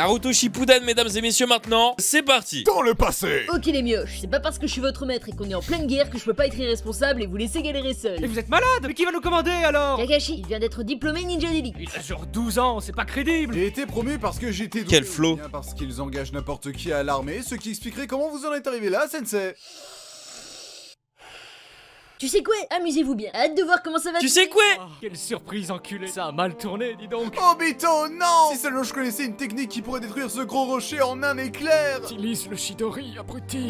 Naruto Shippuden, mesdames et messieurs, maintenant, c'est parti. Dans le passé. Ok les mioches, c'est pas parce que je suis votre maître et qu'on est en pleine guerre que je peux pas être irresponsable et vous laisser galérer seul. Mais vous êtes malade. Mais qui va nous commander alors? Kakashi, il vient d'être diplômé ninja d'élite. Il a genre 12 ans, c'est pas crédible. J'ai été promu parce que j'étais doué. Quel flow. Bien parce qu'ils engagent n'importe qui à l'armée, ce qui expliquerait comment vous en êtes arrivé là, sensei. Tu sais quoi? Amusez-vous bien. Hâte de voir comment ça va. Tu sais quoi? Oh, quelle surprise enculé. Ça a mal tourné, dis donc. Obito, non! Si seulement je connaissais une technique qui pourrait détruire ce gros rocher en un éclair. Utilise le Chidori, abruti.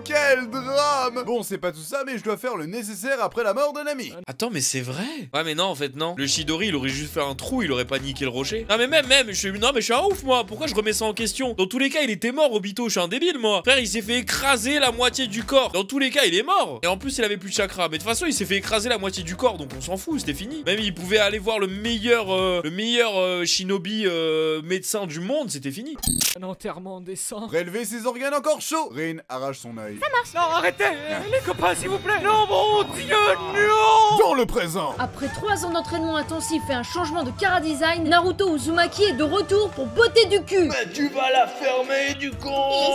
Quel drame! Bon, c'est pas tout ça, mais je dois faire le nécessaire après la mort d'un ami. Attends, mais c'est vrai. Ouais, mais non, en fait, non. Le Chidori, il aurait juste fait un trou, il aurait pas niqué le rocher. Non, mais même, je suis un ouf, moi. Pourquoi je remets ça en question? Dans tous les cas, il était mort, Obito. Je suis un débile, moi. Frère, il s'est fait écraser la moitié du corps. Dans tous les cas, il est mort. Et en plus, il avait plus de chakra. Mais de toute façon, il s'est fait écraser la moitié du corps, donc on s'en fout, c'était fini. Même il pouvait aller voir le meilleur shinobi médecin du monde, c'était fini. Un enterrement décent. Prélever ses organes encore chauds. Rin arrache son œil. Non, arrêtez. Les copains, s'il vous plaît. Non, mon Dieu, non. Dans le présent. Après 3 ans d'entraînement intensif et un changement de chara design, Naruto Uzumaki est de retour pour botter du cul. Mais tu vas la fermer, du con.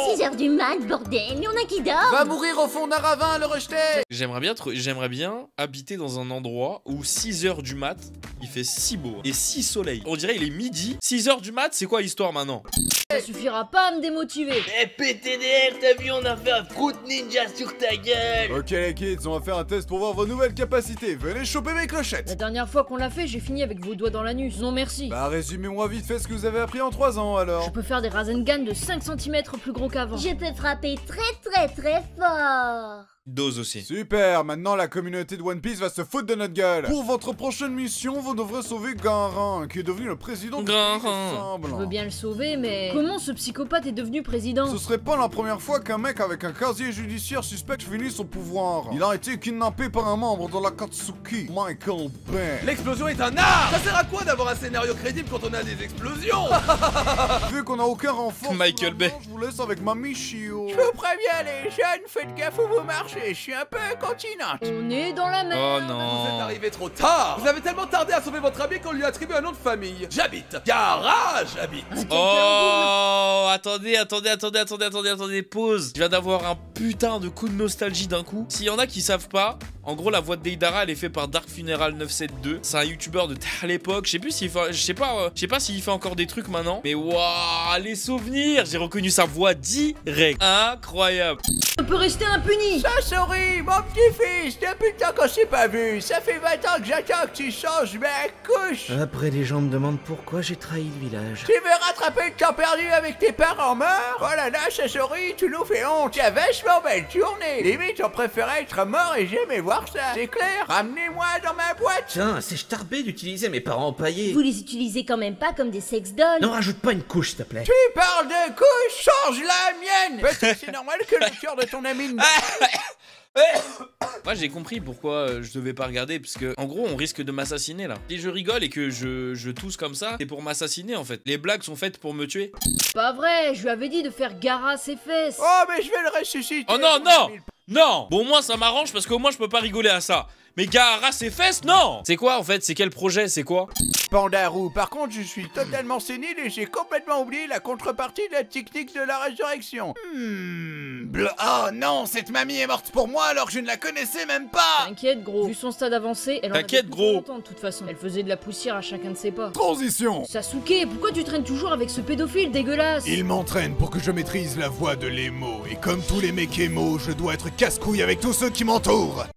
Il est 6h du mat, bordel, y en a qui dort. Va mourir au fond d'un ravin, le rejeter. J'aimerais bien habiter dans un endroit où 6h du mat, il fait si beau et si soleil. On dirait il est midi. 6h du mat, c'est quoi l'histoire maintenant? Ça suffira pas à me démotiver. Eh PTDR, t'as vu, on a fait un Fruit Ninja sur ta gueule. Ok les kids, on va faire un test pour voir vos nouvelles capacités. Venez choper mes clochettes. La dernière fois qu'on l'a fait, j'ai fini avec vos doigts dans l'anus. Non merci. Bah résumez-moi vite fait ce que vous avez appris en 3 ans alors. Je peux faire des Rasengan de 5 cm plus gros qu'avant. Je peux frapper très fort. Dose aussi. Super, maintenant la communauté de One Piece va se foutre de notre gueule. Pour votre prochaine mission, vous devrez sauver Garin, qui est devenu le président de Garin. Je veux bien le sauver, mais comment ce psychopathe est devenu président? Ce serait pas la première fois qu'un mec avec un casier judiciaire suspect finit son pouvoir. Il a été kidnappé par un membre de l'Akatsuki, Michael Bay. L'explosion est un art. Ça sert à quoi d'avoir un scénario crédible quand on a des explosions? Vu qu'on a aucun renfort, Michael Bay. je vous laisse avec Mami Shio. Je vous préviens les jeunes, faites gaffe où vous marchez, je suis un peu incontinente. On est dans la merde. Oh Vous êtes non. arrivé trop tard. Vous avez tellement tardé à sauver votre ami qu'on lui attribue un nom de famille. J'habite. Garage j'habite. Oh, attendez, pause. Je viens d'avoir un putain de coup de nostalgie d'un coup. S'il y en a qui savent pas, en gros la voix de Deidara elle est faite par Dark Funeral 972. C'est un youtubeur de à l'époque. Je sais plus s'il fait, je sais pas s'il fait encore des trucs maintenant. Mais waouh, les souvenirs, j'ai reconnu sa voix direct. Incroyable. On peut rester impuni. Sasori, mon petit-fils, depuis le temps qu'on s'est pas vu, ça fait 20 ans que j'attends que tu changes ma couche. Après, les gens me demandent pourquoi j'ai trahi le village. Tu veux rattraper le temps perdu avec tes parents morts? Oh là là, Sasori, tu nous fais honte. Tu as vachement belle journée. Limite, on préférait être mort et jamais voir ça. C'est clair? Ramenez-moi dans ma boîte. Tiens, c'est starbé d'utiliser mes parents empaillés. Vous les utilisez quand même pas comme des sex dolls. Non, rajoute pas une couche, s'il te plaît. Tu parles de couche, change la mienne. Peut-être c'est normal que le cœur de ton ami ne... Moi j'ai compris pourquoi je devais pas regarder, parce que en gros on risque de m'assassiner là. Si je rigole et que je tousse comme ça, c'est pour m'assassiner en fait. Les blagues sont faites pour me tuer. Pas vrai, je lui avais dit de faire Gara ses fesses. Oh, mais je vais le ressusciter. Oh non, non, non. Bon, moi ça m'arrange parce qu'au moins je peux pas rigoler à ça. Mais Gaara ses fesses, non. C'est quoi en fait? C'est quel projet? C'est quoi? Pandarou, par contre, je suis totalement sénile et j'ai complètement oublié la contrepartie de la technique de la résurrection. Oh non, cette mamie est morte pour moi alors que je ne la connaissais même pas. T'inquiète gros, vu son stade avancé, elle en avait T'inquiète, plus gros. longtemps, de toute façon. Elle faisait de la poussière à chacun de ses pas. Transition. Sasuke, pourquoi tu traînes toujours avec ce pédophile dégueulasse? Il m'entraîne pour que je maîtrise la voix de l'émo. Et comme tous les mecs émo, je dois être casse-couille avec tous ceux qui m'entourent.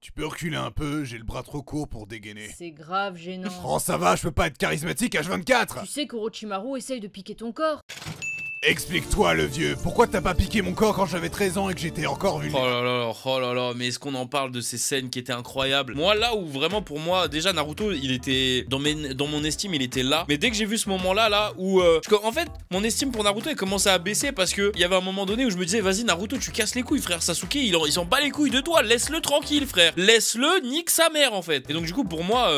Tu peux reculer un peu, j'ai le bras trop court pour dégainer. C'est grave gênant. Oh ça va, je peux pas être charismatique H24. Tu sais qu'Orochimaru essaye de piquer ton corps. Explique-toi le vieux, pourquoi t'as pas piqué mon corps quand j'avais 13 ans et que j'étais encore vulnérable? Oh là là, mais est-ce qu'on en parle de ces scènes qui étaient incroyables? Moi là où vraiment pour moi, déjà Naruto il était, dans mon estime il était là. Mais dès que j'ai vu ce moment là où, en fait mon estime pour Naruto elle commençait à baisser parce que il y avait un moment donné où je me disais vas-y Naruto tu casses les couilles frère, Sasuke il s'en bat les couilles de toi, laisse-le tranquille frère. Laisse-le, nique sa mère en fait. Et donc du coup pour moi,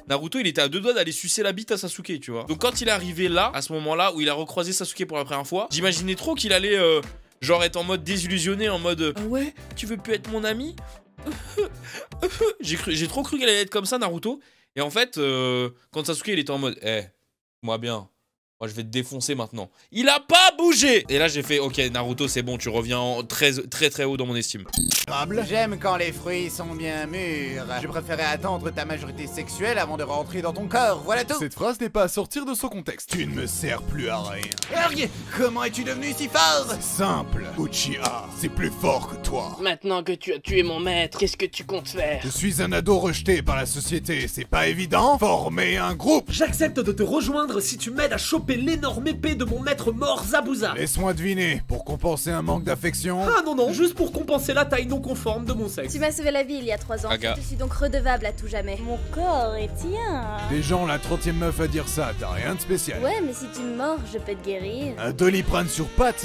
Naruto il était à 2 doigts d'aller sucer la bite à Sasuke tu vois. Donc quand il est arrivé là, à ce moment là où il a recroisé Sasuke pour la première fois, j'imaginais trop qu'il allait genre être en mode désillusionné, en mode ah ouais tu veux plus être mon ami. J'ai trop cru qu'elle allait être comme ça Naruto. Et en fait quand Sasuke il était en mode moi bien Oh, je vais te défoncer maintenant. Il a pas bougé. Et là j'ai fait, ok Naruto c'est bon, tu reviens très haut dans mon estime. J'aime quand les fruits sont bien mûrs. Je préférais attendre ta majorité sexuelle avant de rentrer dans ton corps, voilà tout. Cette phrase n'est pas à sortir de son contexte. Tu ne me sers plus à rien. Erg, comment es-tu devenu si fort? Simple, Uchiha, c'est plus fort que toi. Maintenant que tu as tué mon maître, qu'est-ce que tu comptes faire? Je suis un ado rejeté par la société, c'est pas évident? Former un groupe. J'accepte de te rejoindre si tu m'aides à choper l'énorme épée de mon maître mort Zabuza. Laisse-moi deviner, pour compenser un manque d'affection? Ah non, juste pour compenser la taille non conforme de mon sexe. Tu m'as sauvé la vie il y a 3 ans. Aga. Je suis donc redevable à tout jamais. Mon corps est tien. Des gens, la 30e meuf à dire ça, t'as rien de spécial. Ouais, mais si tu me mords, je peux te guérir. Un Doliprane sur pattes?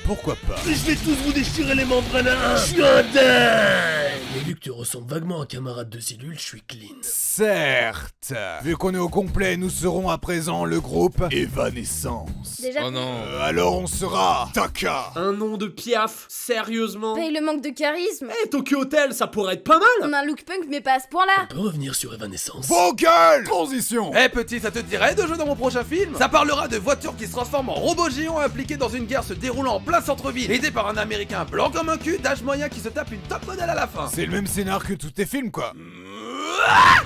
Pourquoi pas? Je vais tous vous déchirer les membranes à un. Je suis un dingue. Et vu que tu ressembles vaguement à un camarade de cellule, je suis clean. Certes. Vu qu'on est au complet, nous serons à présent le groupe Evanescence. Déjà, Oh non. Alors on sera Taka. Un nom de piaf, sérieusement. paye le manque de charisme. Eh, Tokyo Hotel, ça pourrait être pas mal. On a un look punk, mais pas à ce point-là. On peut revenir sur Evanescence. Vocal. Transition. Eh petit, ça te dirait de jouer dans mon prochain film? Ça parlera de voitures qui se transforment en robots géants impliqués dans une guerre se déroulant en plein centre-ville, aidé par un américain blanc comme un cul d'âge moyen qui se tape une top modèle à la fin. C'est le même scénar que tous tes films, quoi.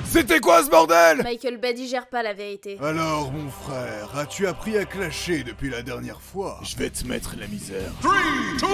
C'était quoi ce bordel? Michael Bay digère pas la vérité. Alors, mon frère, as-tu appris à clasher depuis la dernière fois? Je vais te mettre la misère. 3, 2,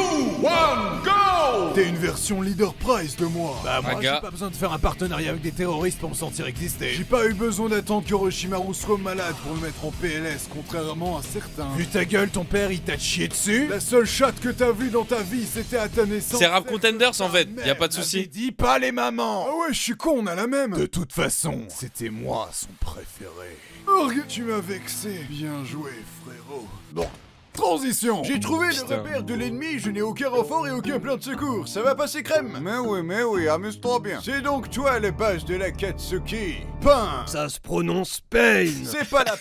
1, go! T'es une version Leader Prize de moi. Bah moi, Aga. j'ai pas besoin de faire un partenariat avec des terroristes pour me sentir exister. J'ai pas eu besoin d'attendre que Orochimaru soit malade pour me mettre en PLS, contrairement à certains. Vu ta gueule, ton père, il t'a chié dessus? La seule chatte que t'as vue dans ta vie, c'était à ta naissance. C'est Rap Contenders en fait, y a pas de souci. Dis pas les mamans. Ah ouais, je suis con, on a la même. De toute façon, c'était moi son préféré. Org, tu m'as vexé. Bien joué, frérot. Bon. Transition. J'ai trouvé le repère de l'ennemi, je n'ai aucun renfort et aucun plan de secours. Ça va passer crème? Mais oui, amuse-toi bien. C'est donc toi le boss de la Katsuki. Pain. Ça se prononce Pain. C'est pas la...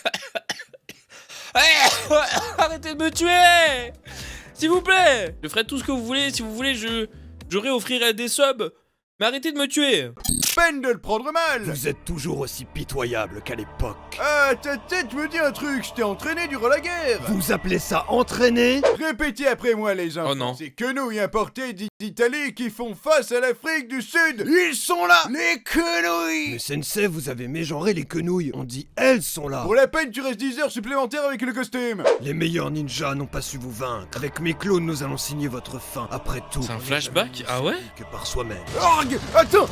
Arrêtez de me tuer, s'il vous plaît. Je ferai tout ce que vous voulez. Si vous voulez, je réoffrirai des subs. Mais arrêtez de me tuer. peine de le prendre mal. Vous êtes toujours aussi pitoyable qu'à l'époque. Ah, ta tête me dit un truc, je t'ai entraîné durant la guerre. Vous appelez ça entraîner? Répétez après moi les enfants. Oh non. C'est quenouilles importées d'Italie qui font face à l'Afrique du Sud. Ils sont là, les quenouilles. Mais sensei, vous avez mégenré les quenouilles. On dit elles sont là. Pour la peine, tu restes 10 heures supplémentaires avec le costume. Les meilleurs ninjas n'ont pas su vous vaincre. Avec mes clones, nous allons signer votre fin. Après tout, C'est un flashback? Ah ouais? que par soi-même. Org, attends.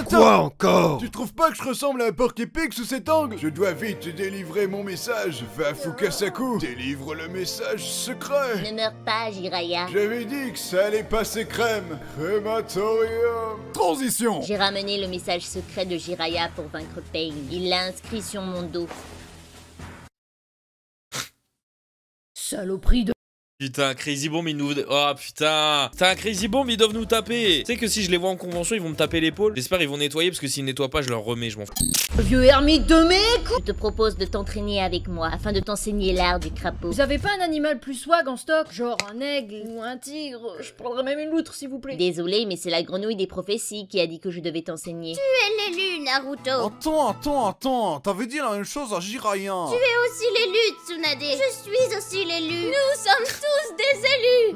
Quoi encore? Tu trouves pas que je ressemble à un porc épic sous cet angle? Je dois vite délivrer mon message. Va Fukasaku, délivre le message secret. Ne meurs pas, Jiraiya. J'avais dit que ça allait passer crème. Crématorium. Transition. J'ai ramené le message secret de Jiraiya pour vaincre Pain. Il l'a inscrit sur mon dos. Saloperie de... Putain, Crazy Bomb, ils nous... Oh putain. Putain, Crazy Bomb, ils doivent nous taper. Tu sais que si je les vois en convention, ils vont me taper l'épaule. J'espère ils vont nettoyer, parce que s'ils nettoient pas, je leur remets, je m'en fous. Vieux ermite de mec. Je te propose de t'entraîner avec moi, afin de t'enseigner l'art du crapaud. Vous avez pas un animal plus swag en stock? Genre un aigle ou un tigre? Je prendrais même une loutre s'il vous plaît. Désolé, mais c'est la grenouille des prophéties qui a dit que je devais t'enseigner. Tu es l'élu, Naruto. Attends, t'avais dit la même chose à Jiraiya. Tu es aussi l'élu, Tsunade. Je suis aussi l'élu. Nous sommes tous des élus.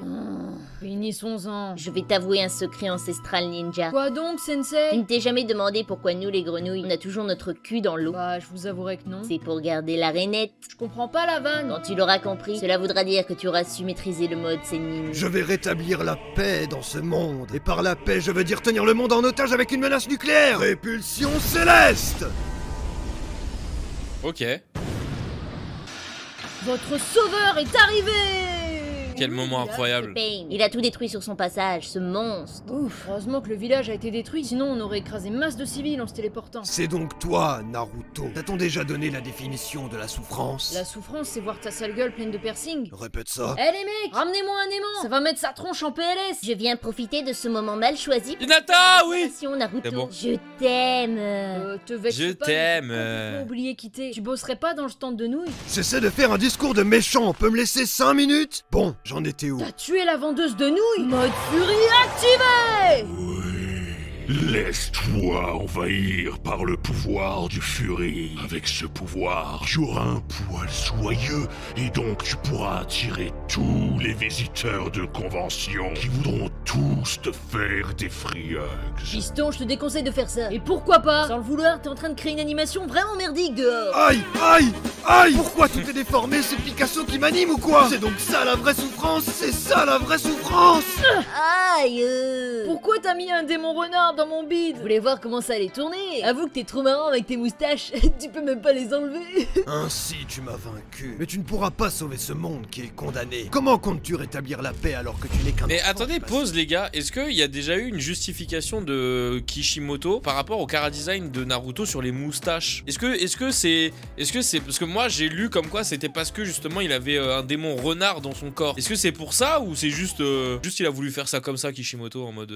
Finissons-en. Je vais t'avouer un secret ancestral ninja. Quoi donc, Tu sensei? ne t'es jamais demandé pourquoi nous, les grenouilles, on a toujours notre cul dans l'eau. Bah, je vous avouerai que non. C'est pour garder la rainette. Je comprends pas la vanne. Quand tu l'auras compris, cela voudra dire que tu auras su maîtriser le mode Sennin. Je vais rétablir la paix dans ce monde. Et par la paix, je veux dire tenir le monde en otage avec une menace nucléaire. Répulsion céleste. Ok. Votre sauveur est arrivé. Quel moment incroyable. Pain. Il a tout détruit sur son passage, ce monstre. Ouf, heureusement que le village a été détruit, sinon on aurait écrasé masse de civils en se téléportant. C'est donc toi, Naruto. T'a-t-on déjà donné la définition de la souffrance? La souffrance, c'est voir ta sale gueule pleine de piercings. Répète ça. Eh les mecs, ramenez-moi un aimant. Ça va mettre sa tronche en PLS. Je viens profiter de ce moment mal choisi. pour Hinata, ta oui. préparation, Naruto. C'est bon. Je t'aime. Te vexe Je pas, t'aime. j'ai complètement oublié quitter. Tu bosserais pas dans le stand de nouilles? J'essaie de faire un discours de méchant. On peut me laisser 5 minutes? Bon, j'en étais où? T'as tué la vendeuse de nouilles. Mode furie activé. Laisse-toi envahir par le pouvoir du Fury. Avec ce pouvoir, tu auras un poil soyeux et donc tu pourras attirer tous les visiteurs de convention qui voudront tous te faire des free hugs. Piston, je te déconseille de faire ça. Et pourquoi pas? Sans le vouloir, t'es en train de créer une animation vraiment merdique dehors. Aïe, aïe, aïe! Pourquoi tout est déformé? C'est Picasso qui m'anime ou quoi? C'est donc ça la vraie souffrance? C'est ça la vraie souffrance! Aïe! Pourquoi t'as mis un démon renard dans mon bide? Je voulais voir comment ça allait tourner. Avoue que t'es trop marrant avec tes moustaches. Tu peux même pas les enlever. Ainsi tu m'as vaincu. Mais tu ne pourras pas sauver ce monde qui est condamné. Comment comptes-tu rétablir la paix alors que tu n'es qu'un... Mais attendez, pause les gars. Est-ce qu'il y a déjà eu une justification de Kishimoto par rapport au chara-design de Naruto sur les moustaches? Est-ce que c'est... Parce que moi j'ai lu comme quoi c'était parce que justement il avait un démon renard dans son corps. Est-ce que c'est pour ça ou c'est juste il a voulu faire ça comme ça Kishimoto en mode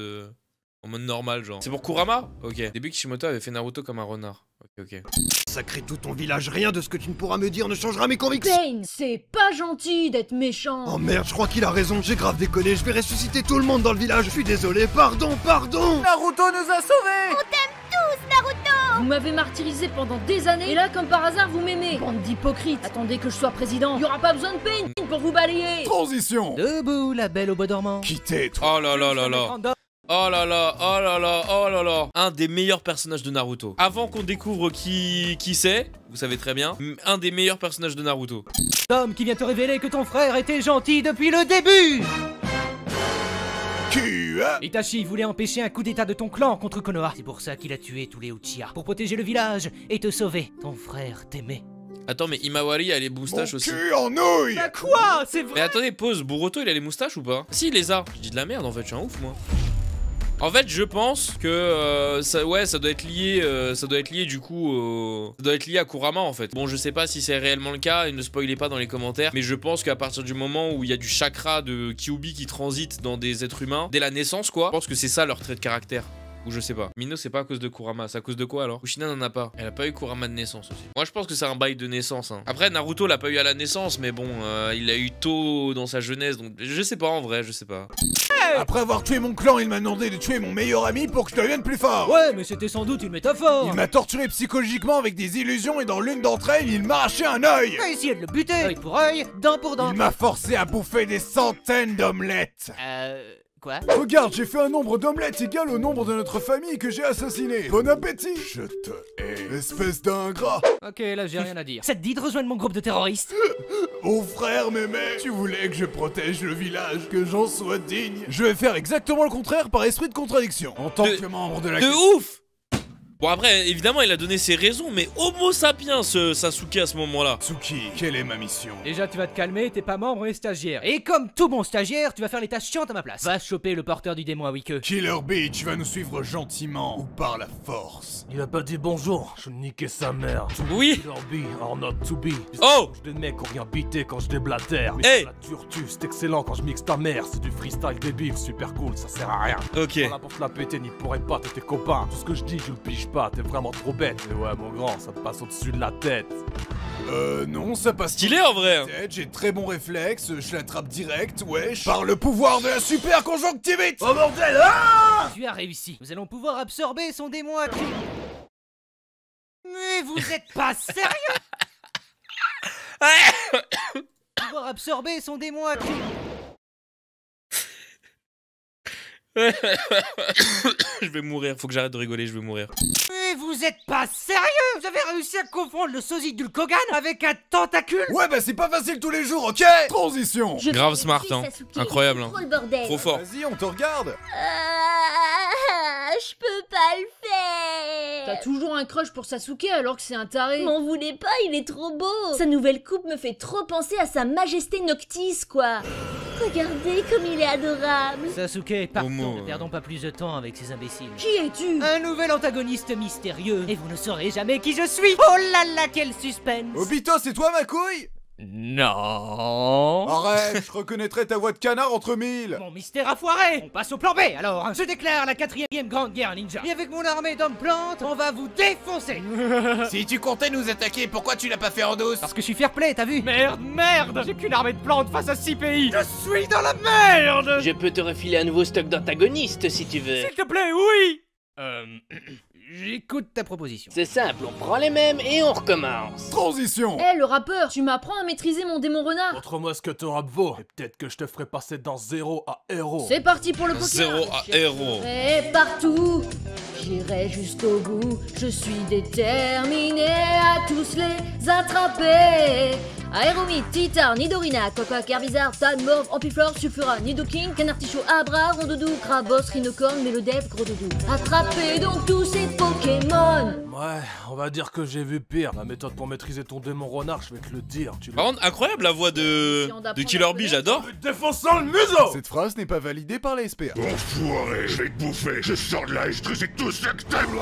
normal genre? C'est pour Kurama? Ok. Au début Kishimoto avait fait Naruto comme un renard. Ok. Sacré tout ton village, rien de ce que tu ne pourras me dire ne changera mes convictions. Pain, c'est pas gentil d'être méchant. Oh merde, je crois qu'il a raison, j'ai grave déconné, je vais ressusciter tout le monde dans le village. Je suis désolé, pardon. Naruto nous a sauvés. On t'aime tous, Naruto. Vous m'avez martyrisé pendant des années, et là, comme par hasard, vous m'aimez. Bande d'hypocrites. Attendez que je sois président. Y aura pas besoin de Pain pour vous balayer. Transition. Debout, la belle au bois dormant. Quittez, toi. Oh là là là là. Oh là là, oh là là, oh là là. Un des meilleurs personnages de Naruto. Avant qu'on découvre qui c'est, vous savez très bien, un des meilleurs personnages de Naruto. L'homme qui vient te révéler que ton frère était gentil depuis le début. Itachi voulait empêcher un coup d'état de ton clan contre Konoha. C'est pour ça qu'il a tué tous les Uchiha. Pour protéger le village et te sauver. Ton frère t'aimait. Attends, mais Imawari a les moustaches aussi. Cul en nouille. Bah quoi? C'est vrai? Mais attendez, pause, Boruto il a les moustaches ou pas? Si, il les a. Je dis de la merde en fait, je suis un ouf moi. En fait, je pense que ça doit être lié du coup ça doit être lié à Kurama en fait. Bon, je sais pas si c'est réellement le cas et ne spoilez pas dans les commentaires, mais je pense qu'à partir du moment où il y a du chakra de Kyuubi qui transite dans des êtres humains dès la naissance quoi, je pense que c'est ça leur trait de caractère. Ou je sais pas. Mino c'est pas à cause de Kurama, c'est à cause de quoi alors? Kushina n'en a pas. Elle a pas eu Kurama de naissance aussi. Moi je pense que c'est un bail de naissance hein. Après Naruto l'a pas eu à la naissance, mais bon il l'a eu tôt dans sa jeunesse, donc je sais pas en vrai, je sais pas. Après avoir tué mon clan, il m'a demandé de tuer mon meilleur ami pour que je devienne plus fort. Ouais, mais c'était sans doute une métaphore. Il m'a torturé psychologiquement avec des illusions et dans l'une d'entre elles, il m'a arraché un œil. T'as essayé de le buter, œil pour œil, dent pour dent. Il m'a forcé à bouffer des centaines d'omelettes. Quoi? Regarde, j'ai fait un nombre d'omelettes égal au nombre de notre famille que j'ai assassiné. Bon appétit. Je te hais, espèce d'ingrat. Ok, là j'ai rien à dire. Ça te dit de rejoindre mon groupe de terroristes? Mon frère m'aimait. Tu voulais que je protège le village, que j'en sois digne. Je vais faire exactement le contraire par esprit de contradiction. En tant que membre de la... De ouf! Bon après, évidemment, il a donné ses raisons, mais Homo sapiens, Sasuke à ce moment-là. Tsuki, quelle est ma mission? Déjà, tu vas te calmer, t'es pas membre et stagiaire. Et comme tout bon stagiaire, tu vas faire les tâches chiantes à ma place. Va choper le porteur du démon à Wike. Killer Bee, tu vas nous suivre gentiment ou par la force. Il a pas dit bonjour, je niquais sa mère. Oui. Killer Bee, or not to be. Oh! Des mecs ont rien bité quand je déblatère. Mais hey. La tuertu, c'est excellent quand je mixe ta mère. C'est du freestyle débile, super cool, ça sert à rien. Ok. Là pour te la péter, n'y pourrait pas, t'es tes copains. Tout ce que je dis, je le pige pas, t'es vraiment trop bête. Mais ouais, mon grand, ça te passe au-dessus de la tête. Non, ça passe stylé en vrai. J'ai très bon réflexe, je l'attrape direct, wesh. Par le pouvoir de la super conjonctivite. Oh bordel, ah! Tu as réussi. Nous allons pouvoir absorber son démon à cul. Mais vous êtes pas sérieux? Pouvoir absorber son démon à cul. Je vais mourir, faut que j'arrête de rigoler, je vais mourir. Mais vous êtes pas sérieux? Vous avez réussi à confondre le sosie d'Ulkogan avec un tentacule? Ouais bah c'est pas facile tous les jours, ok? Transition. Grave smart hein, incroyable hein. Trop fort. Vas-y, on te regarde. Je peux pas le faire. T'as toujours un crush pour Sasuke alors que c'est un taré. M'en voulez pas, il est trop beau. Sa nouvelle coupe me fait trop penser à sa majesté Noctis, quoi. Regardez comme il est adorable. Sasuke, partons, ne perdons pas plus de temps avec ces imbéciles. Qui es-tu? Un nouvel antagoniste mystérieux, et vous ne saurez jamais qui je suis. Oh là là, quel suspense. Obito, c'est toi ma couille? Non. Arrête, je reconnaîtrai ta voix de canard entre mille. Mon mystère a foiré. On passe au plan B alors. Je déclare la 4e grande guerre ninja. Et avec mon armée d'hommes plantes, on va vous défoncer. Si tu comptais nous attaquer, pourquoi tu l'as pas fait en douce? Parce que je suis fair play, t'as vu? Merde. J'ai qu'une armée de plantes face à 6 pays. Je suis dans la merde. Je peux te refiler un nouveau stock d'antagonistes si tu veux. S'il te plaît, oui. J'écoute ta proposition. C'est simple, on prend les mêmes et on recommence. Transition. Eh, le rappeur, tu m'apprends à maîtriser mon démon renard. Montre-moi ce que ton rap vaut, et peut-être que je te ferai passer dans 0 à héros. C'est parti pour le poker. 0 à héros. Et partout, j'irai jusqu'au bout. Je suis déterminé à tous les attraper. Aéromite, Titar, Nidorina, Coca, Herbizarre, Tan, Morve, Ampiflore, Sulfura, Nidoking, Canartichaud, Abra, Rondoudou, Krabos, Rhinocorn, Mélodève, Gros Doudou. Attrapez donc tous ces Pokémon. Ouais, on va dire que j'ai vu pire. Ma méthode pour maîtriser ton démon renard, je vais te le dire. Par contre, incroyable la voix de Killer Bee, j'adore. Défonçant le museau. Cette phrase n'est pas validée par la SPA. Enfoiré, je vais te bouffer. Je sors de là et je te sais tout ce que t'aimes.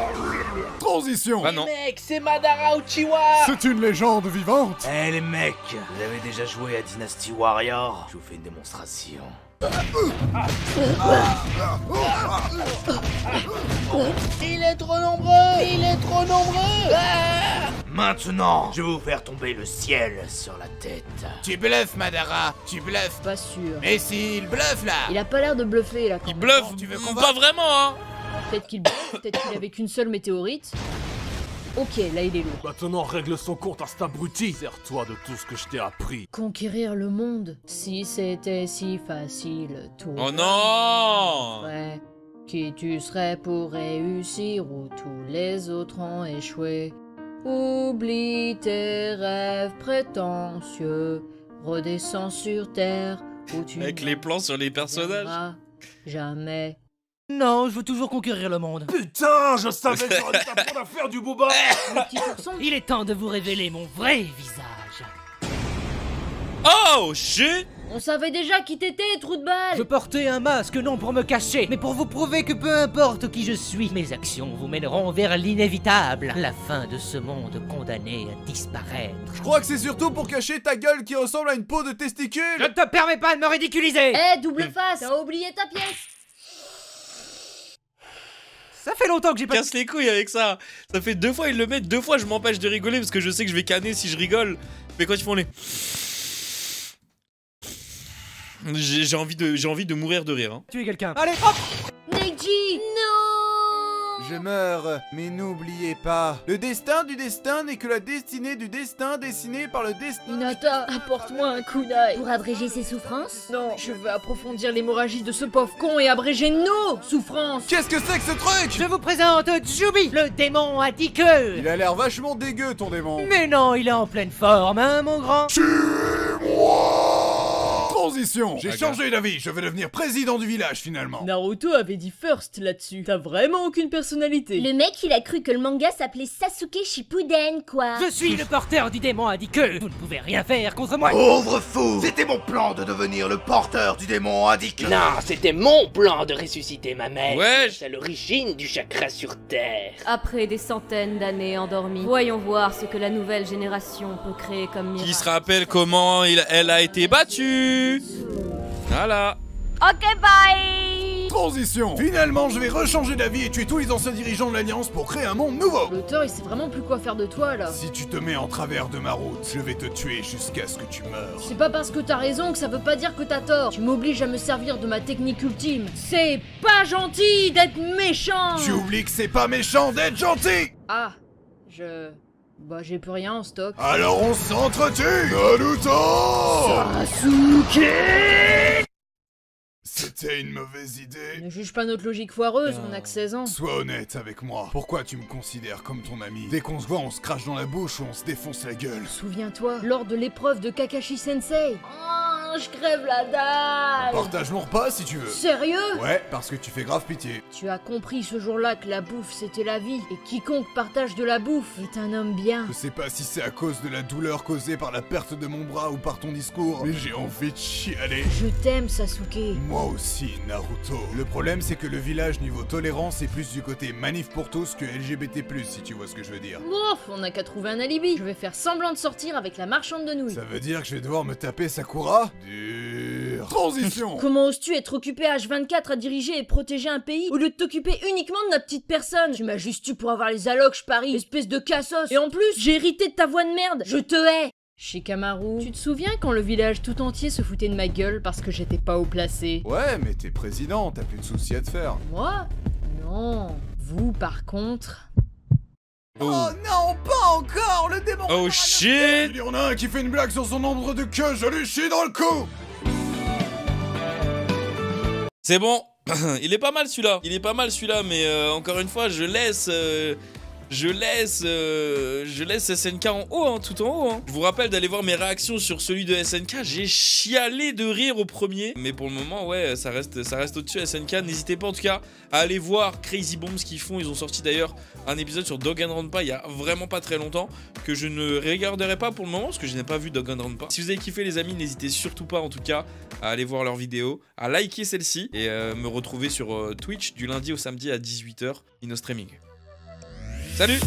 Transition. Ah non. Mec, c'est Madara Uchiwa. C'est une légende vivante. Eh les mecs, vous avez déjà joué à Dynasty Warrior? Je vous fais une démonstration. Il est trop nombreux. Il est trop nombreux. Ah. Maintenant, je vais vous faire tomber le ciel sur la tête. Tu bluffes, Madara, tu bluffes. Pas sûr. Mais si, il bluffe là. Il a pas l'air de bluffer là. Il bluffe, tu veux qu'on pas vraiment, hein. Peut-être qu'il bluffe, peut-être qu'il avait qu'une seule météorite. Ok, là il est lourd. Maintenant, règle son compte à cet abruti. Sers-toi de tout ce que je t'ai appris. Conquérir le monde, si c'était si facile, tout. Oh non. Ouais. Qui tu serais pour réussir où tous les autres ont échoué? Oublie tes rêves prétentieux, redescends sur terre où tu Avec les plans sur les personnages. Jamais. Non, je veux toujours conquérir le monde. Putain, je savais que j'aurais dû t'apprendre à faire du booba. Il est temps de vous révéler mon vrai visage. Oh shit. On savait déjà qui t'étais, trou de balle. Je portais un masque non pour me cacher, mais pour vous prouver que peu importe qui je suis, mes actions vous mèneront vers l'inévitable, la fin de ce monde condamné à disparaître. Je crois que c'est surtout pour cacher ta gueule qui ressemble à une peau de testicule. Je ne te permets pas de me ridiculiser. Eh, double face, t'as oublié ta pièce. Ça fait longtemps que j'ai pas... Casse les couilles avec ça. Ça fait 2 fois ils le mettent, 2 fois je m'empêche de rigoler parce que je sais que je vais canner si je rigole. Mais quand ils font les... J'ai envie de mourir de rire. Hein. Tu es quelqu'un. Allez, hop. Neji, non. Je meurs, mais n'oubliez pas, le destin du destin n'est que la destinée du destin dessinée par le destin. Hinata, apporte-moi un kunai. Pour abréger ses souffrances? Non, je veux approfondir l'hémorragie de ce pauvre con et abréger nos souffrances. Qu'est-ce que c'est que ce truc? Je vous présente Jubi, le démon à 10 queues. Il a l'air vachement dégueu ton démon. Mais non, il est en pleine forme, hein, mon grand. Transition. J'ai changé d'avis, je vais devenir président du village finalement. Naruto avait dit first là-dessus. T'as vraiment aucune personnalité. Le mec, il a cru que le manga s'appelait Sasuke Shippuden, quoi. Je suis le porteur du démon à 10 queues. Vous ne pouvez rien faire contre moi. Pauvre fou. C'était mon plan de devenir le porteur du démon indique. Non, c'était mon plan de ressusciter ma mère. Ouais. C'est l'origine du chakra sur Terre. Après des centaines d'années endormies, voyons voir ce que la nouvelle génération peut créer comme miracle. Qui se rappelle comment elle a été battue. Voilà. Ok, bye. Transition. Finalement, je vais rechanger d'avis et tuer tous les anciens dirigeants de l'Alliance pour créer un monde nouveau. L'auteur, il sait vraiment plus quoi faire de toi, là. Si tu te mets en travers de ma route, je vais te tuer jusqu'à ce que tu meurs. C'est pas parce que t'as raison que ça veut pas dire que t'as tort. Tu m'obliges à me servir de ma technique ultime. C'est pas gentil d'être méchant. Tu oublies que c'est pas méchant d'être gentil. Ah, bah j'ai plus rien en stock. Alors on s'entretue. Naruto Sasuke. C'était une mauvaise idée. Ne juge pas notre logique foireuse, on a que 16 ans. Sois honnête avec moi. Pourquoi tu me considères comme ton ami? Dès qu'on se voit, on se crache dans la bouche ou on se défonce la gueule. Souviens-toi, lors de l'épreuve de Kakashi Sensei. Oh, je crève la dalle. Partage mon repas si tu veux. Sérieux? Ouais, parce que tu fais grave pitié. Tu as compris ce jour-là que la bouffe c'était la vie. Et quiconque partage de la bouffe est un homme bien. Je sais pas si c'est à cause de la douleur causée par la perte de mon bras ou par ton discours, mais j'ai envie de chialer. Je t'aime, Sasuke. Moi aussi, Naruto. Le problème, c'est que le village niveau tolérance est plus du côté manif pour tous que LGBT+, si tu vois ce que je veux dire. Bof, on n'a qu'à trouver un alibi. Je vais faire semblant de sortir avec la marchande de nouilles. Ça veut dire que je vais devoir me taper Sakura? Dur. Transition. Comment oses-tu être occupé H24 à diriger et protéger un pays au lieu de t'occuper uniquement de notre petite personne? Tu m'as juste tu pour avoir les allocs, je parie, espèce de cassos. Et en plus, j'ai hérité de ta voix de merde. Je te hais. Shikamaru, tu te souviens quand le village tout entier se foutait de ma gueule parce que j'étais pas haut placé? Ouais, mais t'es président, t'as plus de soucis à te faire. Moi? Non. Vous, par contre... Oh non, pas encore. Le démon. Oh shit. Il y en a un qui fait une blague sur son nombre de queues, je lui chie dans le cou. C'est bon. Il est pas mal celui-là. Il est pas mal celui-là, mais encore une fois, je laisse SNK en haut, hein, tout en haut. Hein. Je vous rappelle d'aller voir mes réactions sur celui de SNK. J'ai chialé de rire au premier. Mais pour le moment, ouais, ça reste au-dessus SNK. N'hésitez pas en tout cas à aller voir Crazy Bombs ce qu'ils font. Ils ont sorti d'ailleurs un épisode sur Danganronpa il y a vraiment pas très longtemps que je ne regarderai pas pour le moment parce que je n'ai pas vu Danganronpa. Si vous avez kiffé les amis, n'hésitez surtout pas en tout cas à aller voir leurs vidéos, à liker celle-ci et me retrouver sur Twitch du lundi au samedi à 18 h in streaming. Salut!